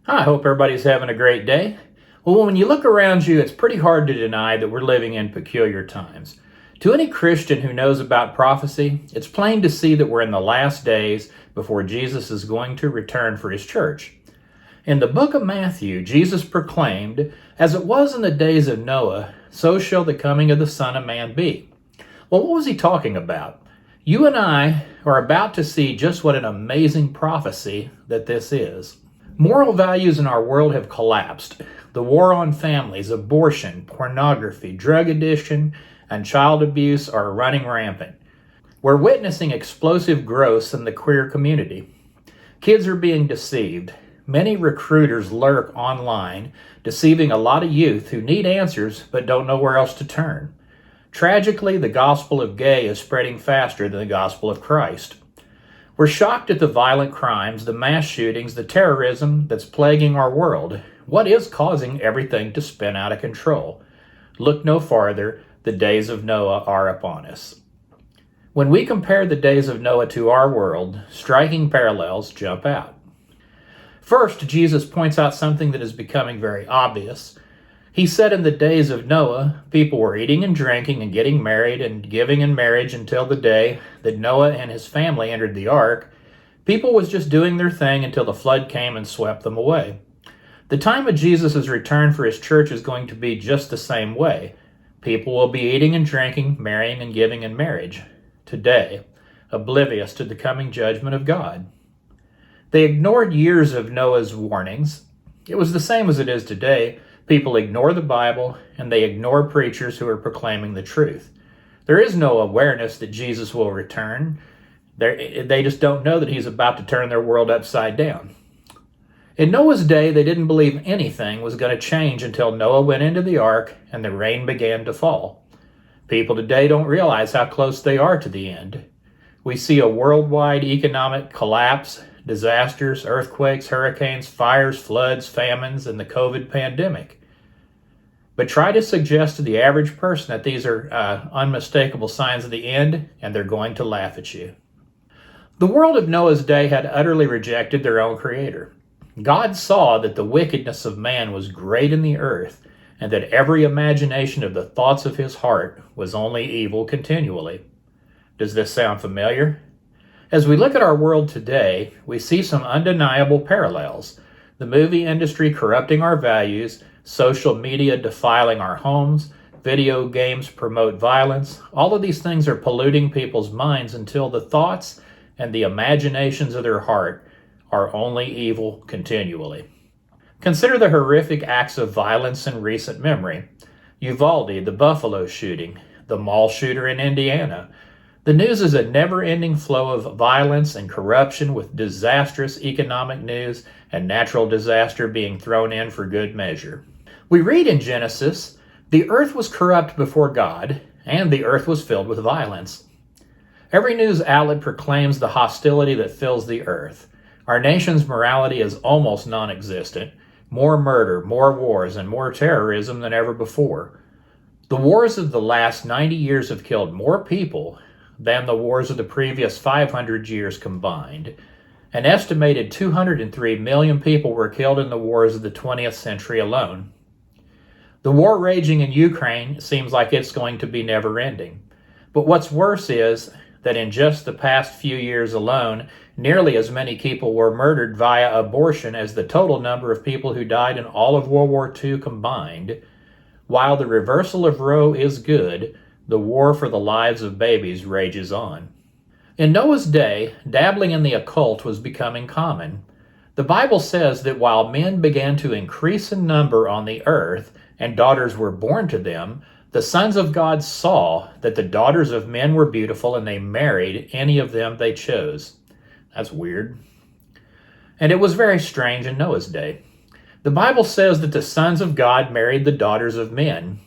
I hope everybody's having a great day. Well, when you look around you, it's pretty hard to deny that we're living in peculiar times. To any Christian who knows about prophecy, it's plain to see that we're in the last days before Jesus is going to return for his church. In the book of Matthew, Jesus proclaimed, "As it was in the days of Noah, so shall the coming of the Son of Man be." Well, what was he talking about? You and I are about to see just what an amazing prophecy that this is. Moral values in our world have collapsed. The war on families, abortion, pornography, drug addiction, and child abuse are running rampant. We're witnessing explosive growth in the queer community. Kids are being deceived. Many recruiters lurk online, deceiving a lot of youth who need answers but don't know where else to turn. Tragically, the gospel of gay is spreading faster than the gospel of Christ. We're shocked at the violent crimes, the mass shootings, the terrorism that's plaguing our world. What is causing everything to spin out of control? Look no farther, the days of Noah are upon us. When we compare the days of Noah to our world, striking parallels jump out. First, Jesus points out something that is becoming very obvious. He said in the days of Noah, people were eating and drinking and getting married and giving in marriage until the day that Noah and his family entered the ark. People was just doing their thing until the flood came and swept them away. The time of Jesus' return for his church is going to be just the same way. People will be eating and drinking, marrying and giving in marriage. Today, oblivious to the coming judgment of God. They ignored years of Noah's warnings. It was the same as it is today. People ignore the Bible, and they ignore preachers who are proclaiming the truth. There is no awareness that Jesus will return. They just don't know that he's about to turn their world upside down. In Noah's day, they didn't believe anything was going to change until Noah went into the ark and the rain began to fall. People today don't realize how close they are to the end. We see a worldwide economic collapse, disasters, earthquakes, hurricanes, fires, floods, famines, and the COVID pandemic. But try to suggest to the average person that these are unmistakable signs of the end, and they're going to laugh at you. The world of Noah's day had utterly rejected their own creator. God saw that the wickedness of man was great in the earth, and that every imagination of the thoughts of his heart was only evil continually. Does this sound familiar? As we look at our world today, we see some undeniable parallels. The movie industry corrupting our values, social media defiling our homes, video games promote violence. All of these things are polluting people's minds until the thoughts and the imaginations of their heart are only evil continually. Consider the horrific acts of violence in recent memory. Uvalde, the Buffalo shooting, the mall shooter in Indiana. The news is a never-ending flow of violence and corruption, with disastrous economic news and natural disaster being thrown in for good measure. We read in Genesis, "The earth was corrupt before God, and the earth was filled with violence." Every news outlet proclaims the hostility that fills the earth. Our nation's morality is almost non-existent. More murder, more wars, and more terrorism than ever before. The wars of the last 90 years have killed more people than the wars of the previous 500 years combined. An estimated 203 million people were killed in the wars of the 20th century alone. The war raging in Ukraine seems like it's going to be never-ending. But what's worse is that in just the past few years alone, nearly as many people were murdered via abortion as the total number of people who died in all of World War II combined. While the reversal of Roe is good, the war for the lives of babies rages on. In Noah's day, dabbling in the occult was becoming common. The Bible says that while men began to increase in number on the earth and daughters were born to them, the sons of God saw that the daughters of men were beautiful and they married any of them they chose. That's weird. And it was very strange in Noah's day. The Bible says that the sons of God married the daughters of men.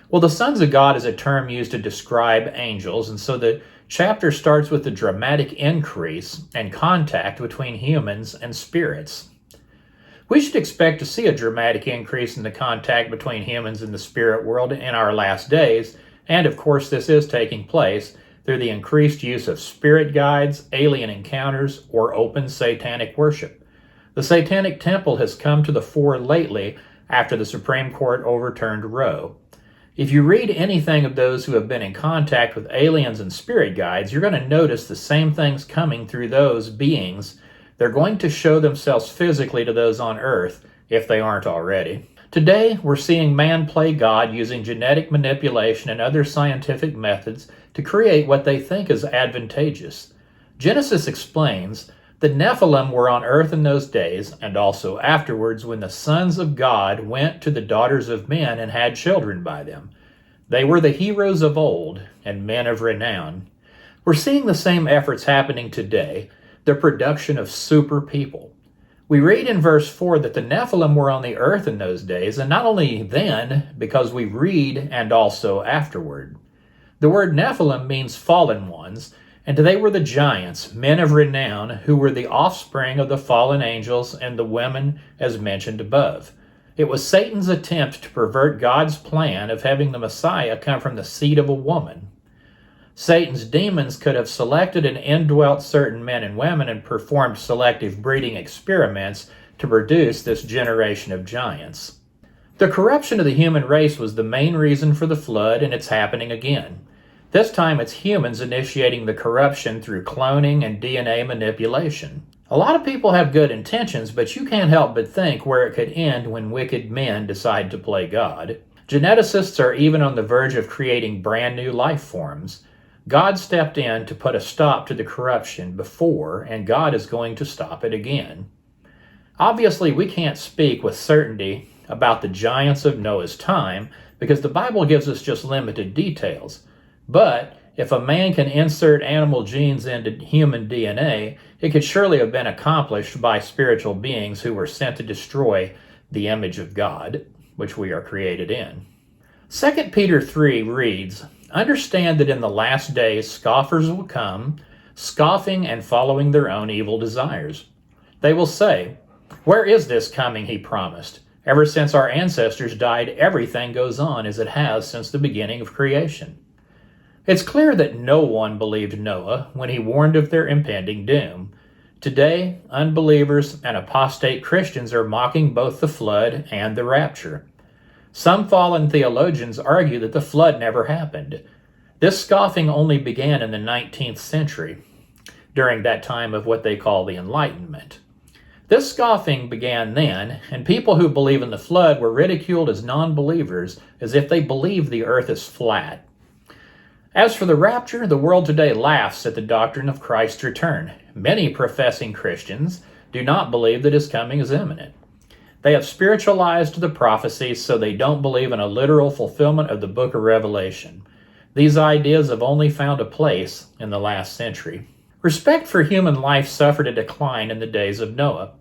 Well, the sons of God is a term used to describe angels, and so the chapter starts with the dramatic increase and contact between humans and spirits. We should expect to see a dramatic increase in the contact between humans and the spirit world in our last days, and of course this is taking place through the increased use of spirit guides, alien encounters, or open satanic worship. The Satanic Temple has come to the fore lately after the Supreme Court overturned Roe. If you read anything of those who have been in contact with aliens and spirit guides, you're going to notice the same things coming through those beings. They're going to show themselves physically to those on earth, if they aren't already. Today, we're seeing man play God using genetic manipulation and other scientific methods to create what they think is advantageous. Genesis explains the Nephilim were on earth in those days, and also afterwards when the sons of God went to the daughters of men and had children by them. They were the heroes of old and men of renown. We're seeing the same efforts happening today, the production of super people. We read in verse 4 that the Nephilim were on the earth in those days, and not only then, because we read and also afterward. The word Nephilim means fallen ones, and they were the giants, men of renown, who were the offspring of the fallen angels and the women as mentioned above. It was Satan's attempt to pervert God's plan of having the Messiah come from the seed of a woman. Satan's demons could have selected and indwelt certain men and women and performed selective breeding experiments to produce this generation of giants. The corruption of the human race was the main reason for the flood, and it's happening again. This time it's humans initiating the corruption through cloning and DNA manipulation. A lot of people have good intentions, but you can't help but think where it could end when wicked men decide to play God. Geneticists are even on the verge of creating brand new life forms. God stepped in to put a stop to the corruption before, and God is going to stop it again. Obviously, we can't speak with certainty about the giants of Noah's time because the Bible gives us just limited details. But if a man can insert animal genes into human DNA, it could surely have been accomplished by spiritual beings who were sent to destroy the image of God, which we are created in. 2 Peter 3 reads, "Understand that in the last days scoffers will come, scoffing and following their own evil desires. They will say, 'Where is this coming he promised? Ever since our ancestors died, everything goes on as it has since the beginning of creation.'" It's clear that no one believed Noah when he warned of their impending doom. Today, unbelievers and apostate Christians are mocking both the flood and the rapture. Some fallen theologians argue that the flood never happened. This scoffing only began in the 19th century, during that time of what they call the Enlightenment. This scoffing began then, and people who believe in the flood were ridiculed as non-believers, as if they believed the earth is flat. As for the rapture, the world today laughs at the doctrine of Christ's return. Many professing Christians do not believe that his coming is imminent. They have spiritualized the prophecies so they don't believe in a literal fulfillment of the book of Revelation. These ideas have only found a place in the last century. Respect for human life suffered a decline in the days of Noah.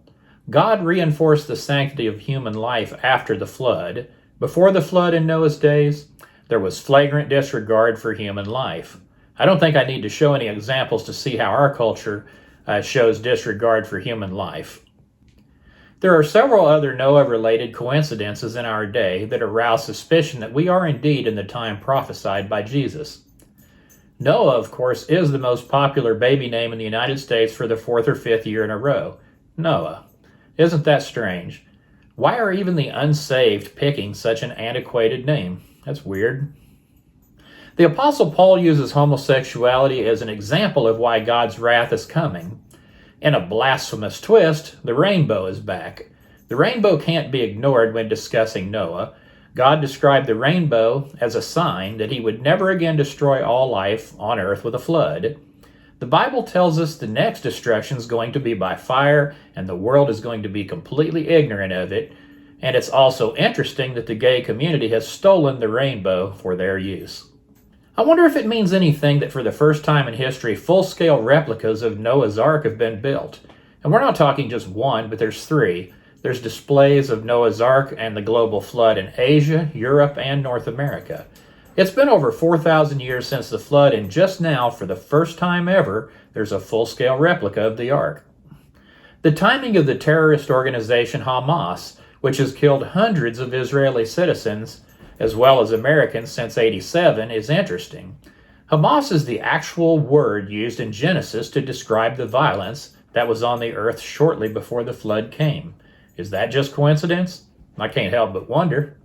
God reinforced the sanctity of human life after the flood. Before the flood in Noah's days, there was flagrant disregard for human life. I don't think I need to show any examples to see how our culture shows disregard for human life. There are several other Noah-related coincidences in our day that arouse suspicion that we are indeed in the time prophesied by Jesus. Noah, of course, is the most popular baby name in the United States for the 4th or 5th year in a row. Noah. Isn't that strange? Why are even the unsaved picking such an antiquated name? That's weird. The Apostle Paul uses homosexuality as an example of why God's wrath is coming. In a blasphemous twist, the rainbow is back. The rainbow can't be ignored when discussing Noah. God described the rainbow as a sign that he would never again destroy all life on earth with a flood. The Bible tells us the next destruction is going to be by fire, and the world is going to be completely ignorant of it. And it's also interesting that the gay community has stolen the rainbow for their use. I wonder if it means anything that for the first time in history, full-scale replicas of Noah's Ark have been built. And we're not talking just one, but there's 3. There's displays of Noah's Ark and the global flood in Asia, Europe, and North America. It's been over 4,000 years since the flood, and just now, for the first time ever, there's a full-scale replica of the Ark. The timing of the terrorist organization Hamas, which has killed hundreds of Israeli citizens, as well as Americans since '87, is interesting. Hamas is the actual word used in Genesis to describe the violence that was on the earth shortly before the flood came. Is that just coincidence? I can't help but wonder.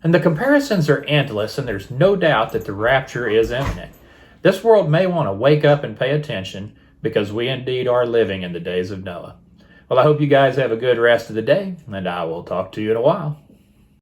And the comparisons are endless, and there's no doubt that the rapture is imminent. This world may want to wake up and pay attention, because we indeed are living in the days of Noah. Well, I hope you guys have a good rest of the day, and I will talk to you in a while.